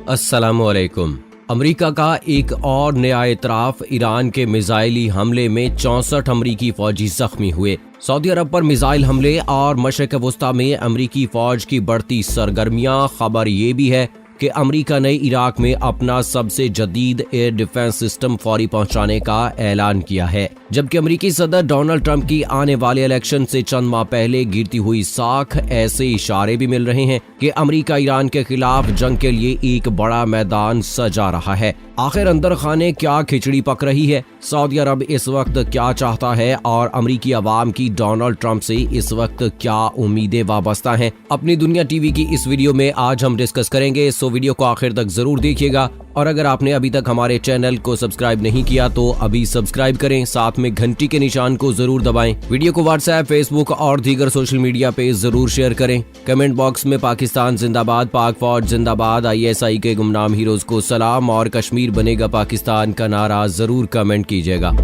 अस्सलामुअलैकुम। अमेरिका का एक और नया इतराफ, ईरान के मिसाइली हमले में 64 अमेरिकी फौजी जख्मी हुए। सऊदी अरब पर मिसाइल हमले और मशरिक वस्ता में अमेरिकी फौज की बढ़ती सरगर्मियां। खबर ये भी है कि अमेरिका ने इराक में अपना सबसे जदीद एयर डिफेंस सिस्टम फौरी पहुंचाने का ऐलान किया है, जबकि अमेरिकी सदर डोनाल्ड ट्रंप की आने वाले इलेक्शन से चंद माह पहले गिरती हुई साख। ऐसे इशारे भी मिल रहे हैं कि अमेरिका ईरान के खिलाफ जंग के लिए एक बड़ा मैदान सजा रहा है। आखिर अंदर खाने क्या खिचड़ी पक रही है? सऊदी अरब इस वक्त क्या चाहता है और अमेरिकी अवाम की डोनाल्ड ट्रंप से इस वक्त क्या उम्मीदें वाबस्ता हैं? अपनी दुनिया टीवी की इस वीडियो में आज हम डिस्कस करेंगे, सो वीडियो को आखिर तक जरूर देखिएगा। और अगर आपने अभी तक हमारे चैनल को सब्सक्राइब नहीं किया तो अभी सब्सक्राइब करें, साथ में घंटी के निशान को जरूर दबाएं। वीडियो को व्हाट्सएप, फेसबुक और दीगर सोशल मीडिया पे जरूर शेयर करें। कमेंट बॉक्स में पाकिस्तान जिंदाबाद, पाक फौज जिंदाबाद, ISI के गुमनाम हीरोज को सलाम और कश्मीर बनेगा पाकिस्तान का नारा जरूर कमेंट कीजिएगा।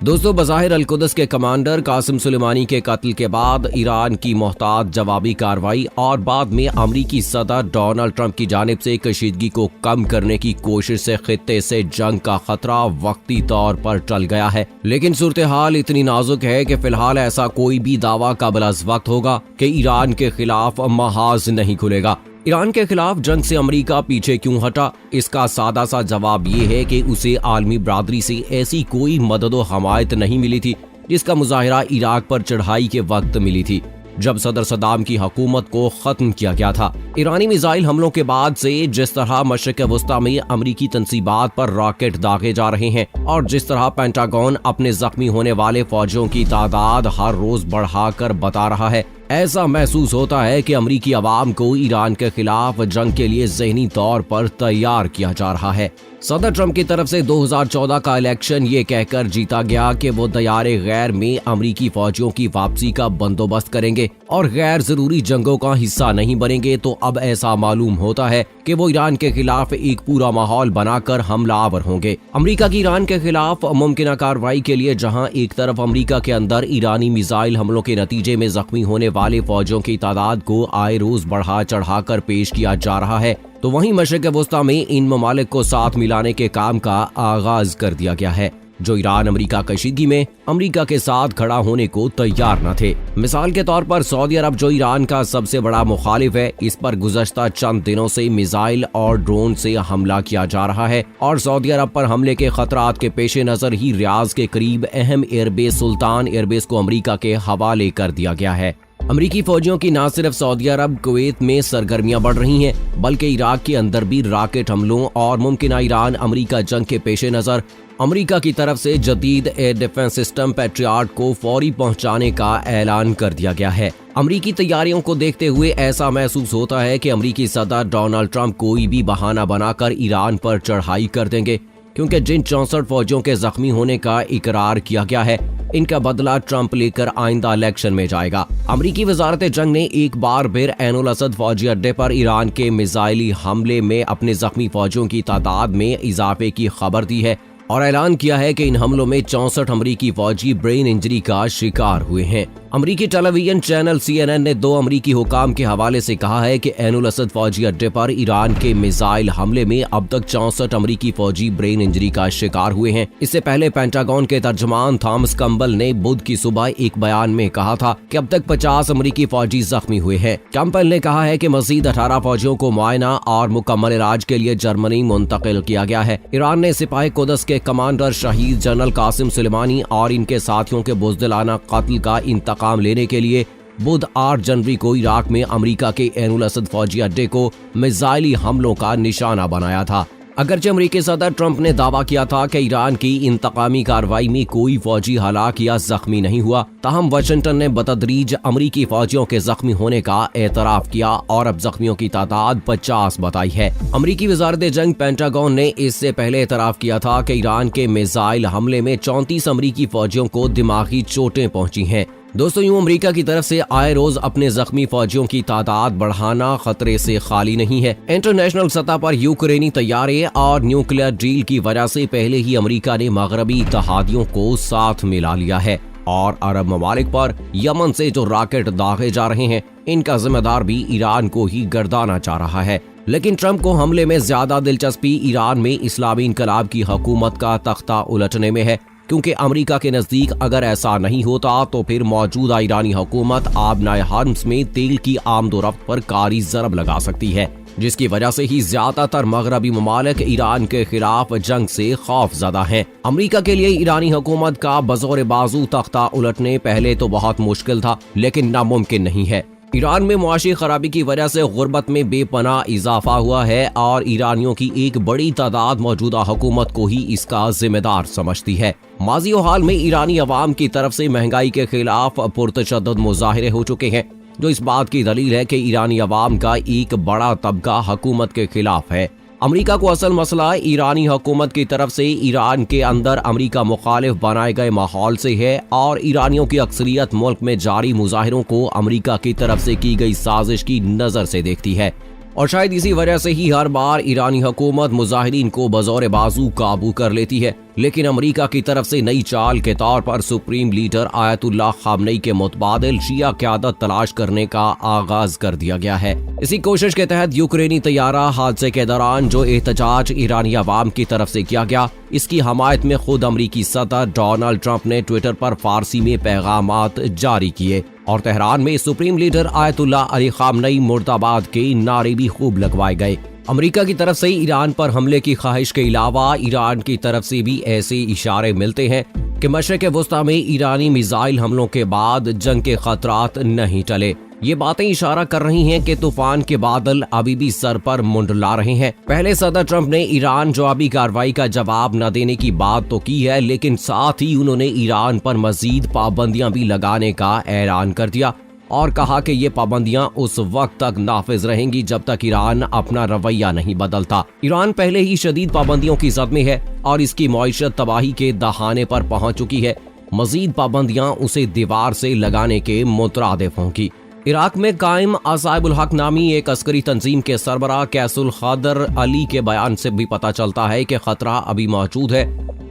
दोस्तों, बज़ाहिर अल-कुद्स के कमांडर कासिम सुलेमानी के कत्ल के बाद ईरान की मोहतात जवाबी कार्रवाई और बाद में अमेरिकी सदर डोनाल्ड ट्रंप की जानिब से कशीदगी को कम करने की कोशिश से खित्ते से जंग का खतरा वक्ती तौर पर टल गया है। लेकिन सूरत हाल इतनी नाजुक है कि फिलहाल ऐसा कोई भी दावा काबिल-अज़-वक्त होगा कि ईरान के खिलाफ महाज नहीं खुलेगा। ईरान के खिलाफ जंग से अमेरिका पीछे क्यों हटा? इसका सादा सा जवाब ये है कि उसे आलमी बरादरी से ऐसी कोई मदद व हमायत नहीं मिली थी जिसका मुजाहिरा इराक पर चढ़ाई के वक्त मिली थी, जब सदर सद्दाम की हुकूमत को खत्म किया गया था। ईरानी मिसाइल हमलों के बाद से जिस तरह मशरिक वस्ता में अमेरिकी तंसीबात पर रॉकेट दागे जा रहे हैं और जिस तरह पेंटागन अपने जख्मी होने वाले फौजियों की तादाद हर रोज बढ़ाकर बता रहा है, ऐसा महसूस होता है कि अमेरिकी अवाम को ईरान के खिलाफ जंग के लिए ज़हनी तौर पर तैयार किया जा रहा है। सदर ट्रंप की तरफ से 2014 का इलेक्शन ये कहकर जीता गया कि वो दयारे गैर में अमेरिकी फौजियों की वापसी का बंदोबस्त करेंगे और गैर जरूरी जंगों का हिस्सा नहीं बनेंगे। तो अब ऐसा मालूम होता है कि वो ईरान के खिलाफ एक पूरा माहौल बनाकर हमलावर होंगे। अमेरिका की ईरान के खिलाफ मुमकिन कार्रवाई के लिए जहां एक तरफ अमेरिका के अंदर ईरानी मिसाइल हमलों के नतीजे में जख्मी होने वाले फौजियों की तादाद को आए रोज बढ़ा चढ़ाकर पेश किया जा रहा है, तो वहीं मशरिक वस्ता में इन ममालिक को साथ मिलाने के काम का आगाज कर दिया गया है, जो ईरान अमेरिका कशीदगी में अमेरिका के साथ खड़ा होने को तैयार न थे। मिसाल के तौर पर सऊदी अरब, जो ईरान का सबसे बड़ा मुखालिफ है, इस पर गुज़श्ता चंद दिनों से मिसाइल और ड्रोन से हमला किया जा रहा है और सऊदी अरब पर हमले के खतरात के पेश नजर ही रियाज के करीब अहम एयरबेस सुल्तान एयरबेस को अमेरिका के हवाले कर दिया गया है। अमेरिकी फौजियों की न सिर्फ सऊदी अरब, कुवैत में सरगर्मियां बढ़ रही हैं, बल्कि इराक के अंदर भी रॉकेट हमलों और मुमकिन ईरान अमेरिका जंग के पेश नजर अमेरिका की तरफ से जदीद एयर डिफेंस सिस्टम पैट्रियट को फौरी पहुंचाने का ऐलान कर दिया गया है। अमेरिकी तैयारियों को देखते हुए ऐसा महसूस होता है कि अमेरिकी सदर डोनाल्ड ट्रंप कोई भी बहाना बनाकर ईरान पर चढ़ाई कर देंगे, क्योंकि जिन 64 फौजियों के जख्मी होने का इकरार किया गया है, इनका बदला ट्रंप लेकर आइंदा इलेक्शन में जाएगा। अमेरिकी वजारत जंग ने एक बार फिर ऐनुल असद फौजी अड्डे पर ईरान के मिसाइली हमले में अपने जख्मी फौजियों की तादाद में इजाफे की खबर दी है और ऐलान किया है कि इन हमलों में 64 अमेरिकी फौजी ब्रेन इंजरी का शिकार हुए हैं। अमेरिकी टेलीविजन चैनल CNN ने 2 अमेरिकी हुकाम के हवाले से कहा है कि ऐनुल असद फौजी अड्डे पर ईरान के मिसाइल हमले में अब तक 64 अमेरिकी फौजी ब्रेन इंजरी का शिकार हुए हैं। इससे पहले पेंटागन के तर्जमान थॉमस कंबल ने बुध की सुबह एक बयान में कहा था कि अब तक 50 अमेरिकी फौजी जख्मी हुए हैं। कंबल ने कहा है कि मजीद 18 फौजियों को मुआयना और मुकम्मल इलाज के लिए जर्मनी मुंतकिल किया गया है। ईरान ने सिपाही कुद्स के कमांडर शहीद जनरल कासिम सुलेमानी और इनके साथियों के बुज़दिलाना कत्ल का इंतकाम लेने के लिए बुध 8 जनवरी को इराक में अमेरिका के ऐनुल असद फौजी अड्डे को मिसाइली हमलों का निशाना बनाया था। अगरचे अमेरिकी सदर ट्रंप ने दावा किया था कि ईरान की इंतकामी कार्रवाई में कोई फौजी हलाक या जख्मी नहीं हुआ, ताहम वाशिंगटन ने बतदरीज अमेरिकी फौजियों के जख्मी होने का एतराफ किया और अब जख्मियों की तादाद 50 बताई है। अमेरिकी वजारत जंग पेंटागन ने इससे पहले एतराफ किया था कि ईरान के मिसाइल हमले में 34 अमेरिकी फौजियों को दिमागी चोटें पहुंची हैं। दोस्तों, यूं अमेरिका की तरफ से आए रोज अपने जख्मी फौजियों की तादाद बढ़ाना खतरे से खाली नहीं है। इंटरनेशनल सतह पर यूक्रेनी तैयारे और न्यूक्लियर डील की वजह से पहले ही अमेरिका ने मगरबी इत्तेहादियों को साथ मिला लिया है और अरब ममालिक पर यमन से जो रॉकेट दागे जा रहे हैं इनका जिम्मेदार भी ईरान को ही गर्दाना चाह रहा है। लेकिन ट्रंप को हमले में ज्यादा दिलचस्पी ईरान में इस्लामी इनकलाब की हुकूमत का तख्ता उलटने में है, क्योंकि अमेरिका के नजदीक अगर ऐसा नहीं होता तो फिर मौजूदा ईरानी हुकूमत आबनाए हर्म्स में तेल की आमदोरफ्त पर कारी जरब लगा सकती है, जिसकी वजह से ही ज्यादातर मगरबी ममालिक ईरान के खिलाफ जंग से खौफजदा हैं। अमेरिका के लिए ईरानी हुकूमत का बजौर बाजू तख्ता उलटने पहले तो बहुत मुश्किल था, लेकिन नामुमकिन नहीं है। ईरान में मुआशी खराबी की वजह से गुर्बत में बेपनाह इजाफा हुआ है और ईरानियों की एक बड़ी तादाद मौजूदा हुकूमत को ही इसका जिम्मेदार समझती है। माजी हाल में ईरानी अवाम की तरफ से महंगाई के खिलाफ पुरतशद्दुद मुजाहिरे हो चुके हैं, जो इस बात की दलील है कि ईरानी अवाम का एक बड़ा तबका हुकूमत के खिलाफ है। अमेरिका को असल मसला ईरानी हुकूमत की तरफ से ईरान के अंदर अमेरिका मुखालिफ बनाए गए माहौल से है और ईरानियों की अक्सरियत मुल्क में जारी मुजाहिरों को अमेरिका की तरफ से की गई साजिश की नजर से देखती है और शायद इसी वजह से ही हर बार ईरानी हुकूमत मुजाहिरीन को बजौर बाजू काबू कर लेती है। लेकिन अमेरिका की तरफ से नई चाल के तौर पर सुप्रीम लीडर आयतुल्लाह खामनेई के मुतबादिल शिया क़यादत तलाश करने का आगाज कर दिया गया है। इसी कोशिश के तहत यूक्रेनी तैयारा हादसे के दौरान जो एहतजाज ईरानी अवाम की तरफ से किया गया, इसकी हमायत में खुद अमरीकी सदर डोनाल्ड ट्रंप ने ट्विटर पर फारसी में पैगामात जारी किए और तेहरान में supreme leader Ayatollah Ali Khamenei मुर्दाबाद के नारे भी खूब लगवाए गए। अमेरिका की तरफ से ईरान पर हमले की ख्वाहिश के अलावा ईरान की तरफ से भी ऐसे इशारे मिलते हैं कि मशरिक़ वुस्ता में ईरानी मिसाइल हमलों के बाद जंग के खतरात नहीं टले। ये बातें इशारा कर रही हैं कि तूफान के बादल अभी भी सर पर मुंडला रहे हैं। पहले सदर ट्रंप ने ईरान जवाबी कार्रवाई का जवाब न देने की बात तो की है, लेकिन साथ ही उन्होंने ईरान पर मजीद पाबंदियां भी लगाने का ऐलान कर दिया और कहा कि ये पाबंदियां उस वक्त तक नाफिज रहेंगी जब तक ईरान अपना रवैया नहीं बदलता। ईरान पहले ही शदीद पाबंदियों की जद में है और इसकी मईशत तबाही के दहाने पर पहुंच चुकी है। मजीद पाबंदियां उसे दीवार से लगाने के मुतरादिफ होंगी। इराक में कायम असाइबुल हक नामी एक अस्करी तंजीम के सरबराह कैसुल खादर अली के बयान से भी पता चलता है कि खतरा अभी मौजूद है।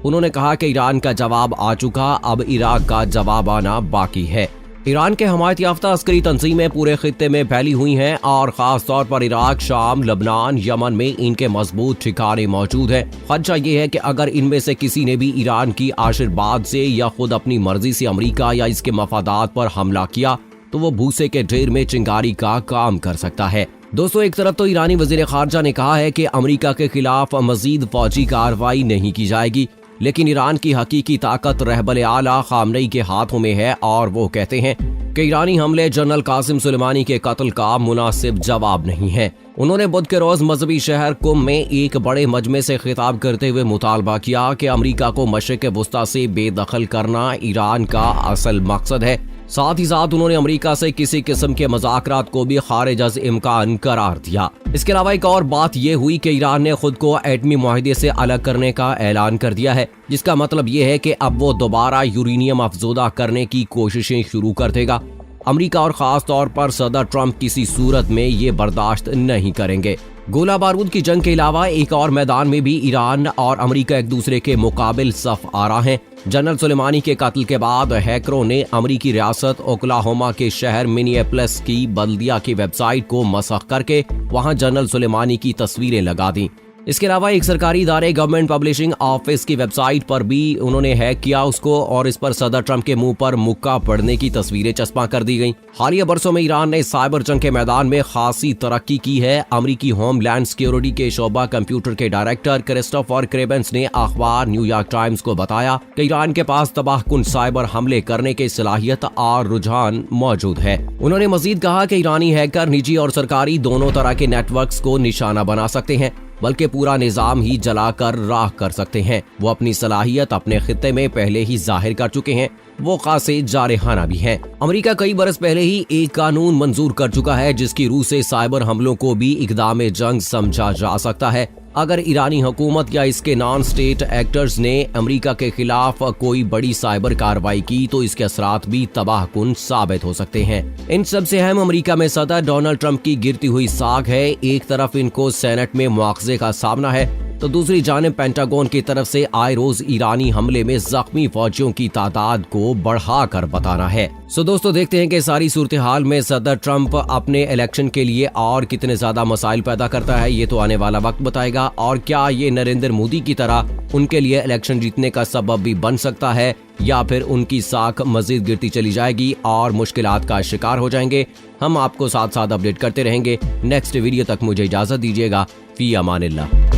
उन्होंने कहा कि ईरान का जवाब आ चुका, अब इराक का जवाब आना बाकी है। ईरान के हमायत याफ्ता अस्करी तंजीमें पूरे खित्ते में फैली हुई हैं और खास तौर पर इराक, शाम, लबनान, यमन में इनके मजबूत ठिकाने मौजूद हैं। खदशा ये है कि अगर इनमें से किसी ने भी ईरान की आशीर्वाद से या खुद अपनी मर्जी से अमेरिका या इसके मफादात पर हमला किया तो वो भूसे के ढेर में चिंगारी का काम कर सकता है। दोस्तों, एक तरफ तो ईरानी वजीर खारजा ने कहा है कि अमेरिका के खिलाफ मजीद फौजी कार्रवाई नहीं की जाएगी, लेकिन ईरान की हकीकी ताकत रहबल आला खामनेई के हाथों में है और वो कहते हैं कि ईरानी हमले जनरल कासिम सुलेमानी के कत्ल का मुनासिब जवाब नहीं है। उन्होंने बुध के रोज मजहबी शहर कुम में एक बड़े मजमे से खिताब करते हुए मुतालबा किया कि अमेरिका को मशरिक़ वुस्ता से बेदखल करना ईरान का असल मकसद है। साथ ही साथ उन्होंने अमेरिका से किसी किस्म के मज़ाकरात को भी खारिज अज़ इम्कान करार दिया। इसके अलावा एक और बात यह हुई कि ईरान ने खुद को एटमी मुआहिदे से अलग करने का ऐलान कर दिया है, जिसका मतलब यह है कि अब वो दोबारा यूरेनियम अफजोदा करने की कोशिशें शुरू कर देगा। अमेरिका और खास तौर पर सदर ट्रंप किसी सूरत में ये बर्दाश्त नहीं करेंगे। गोला बारूद की जंग के अलावा एक और मैदान में भी ईरान और अमेरिका एक दूसरे के मुकाबिल सफ आरा हैं। जनरल सुलेमानी के कत्ल के बाद हैकरों ने अमेरिकी रियासत ओक्लाहोमा के शहर मिनिएपोलिस की बल्दिया की वेबसाइट को मसख करके वहां जनरल सुलेमानी की तस्वीरें लगा दी। इसके अलावा एक सरकारी इदारे गवर्नमेंट पब्लिशिंग ऑफिस की वेबसाइट पर भी उन्होंने हैक किया उसको और इस पर सदर ट्रंप के मुंह पर मुक्का पड़ने की तस्वीरें चस्पा कर दी गईं। हालिया बरसों में ईरान ने साइबर जंग के मैदान में खासी तरक्की की है। अमेरिकी होमलैंड सिक्योरिटी के शोबा कंप्यूटर के डायरेक्टर क्रिस्टोफर क्रेबेंस ने अखबार न्यूयॉर्क टाइम्स को बताया कि ईरान के पास तबाहकुन साइबर हमले करने की सलाहियत और रुझान मौजूद है। उन्होंने मजीद कहा कि ईरानी हैकर निजी और सरकारी दोनों तरह के नेटवर्क्स को निशाना बना सकते हैं, बल्कि पूरा निजाम ही जलाकर राख कर सकते हैं। वो अपनी सलाहियत अपने खित्ते में पहले ही जाहिर कर चुके हैं। वो खासे जारहाना भी हैं। अमेरिका कई बरस पहले ही एक कानून मंजूर कर चुका है जिसकी रूह से साइबर हमलों को भी इक़दाम जंग समझा जा सकता है। अगर ईरानी हुकूमत या इसके नॉन स्टेट एक्टर्स ने अमेरिका के खिलाफ कोई बड़ी साइबर कार्रवाई की तो इसके असरात भी तबाहकुन साबित हो सकते हैं। इन सबसे अहम अमेरिका में सदर डोनाल्ड ट्रंप की गिरती हुई साख है। एक तरफ इनको सेनेट में मुआवजे का सामना है तो दूसरी जानिब पेंटागन की तरफ से आए रोज ईरानी हमले में जख्मी फौजियों की तादाद को बढ़ाकर बताना है। सो दोस्तों देखते हैं कि सारी सूरत हाल में सदर ट्रंप अपने इलेक्शन के लिए और कितने ज्यादा मसाइल पैदा करता है, ये तो आने वाला वक्त बताएगा। और क्या ये नरेंद्र मोदी की तरह उनके लिए इलेक्शन जीतने का सबब भी बन सकता है, या फिर उनकी साख मजीद गिरती चली जाएगी और मुश्किलात का शिकार हो जाएंगे। हम आपको साथ साथ अपडेट करते रहेंगे। नेक्स्ट वीडियो तक मुझे इजाजत दीजिएगा। फी अमानिल्लाह।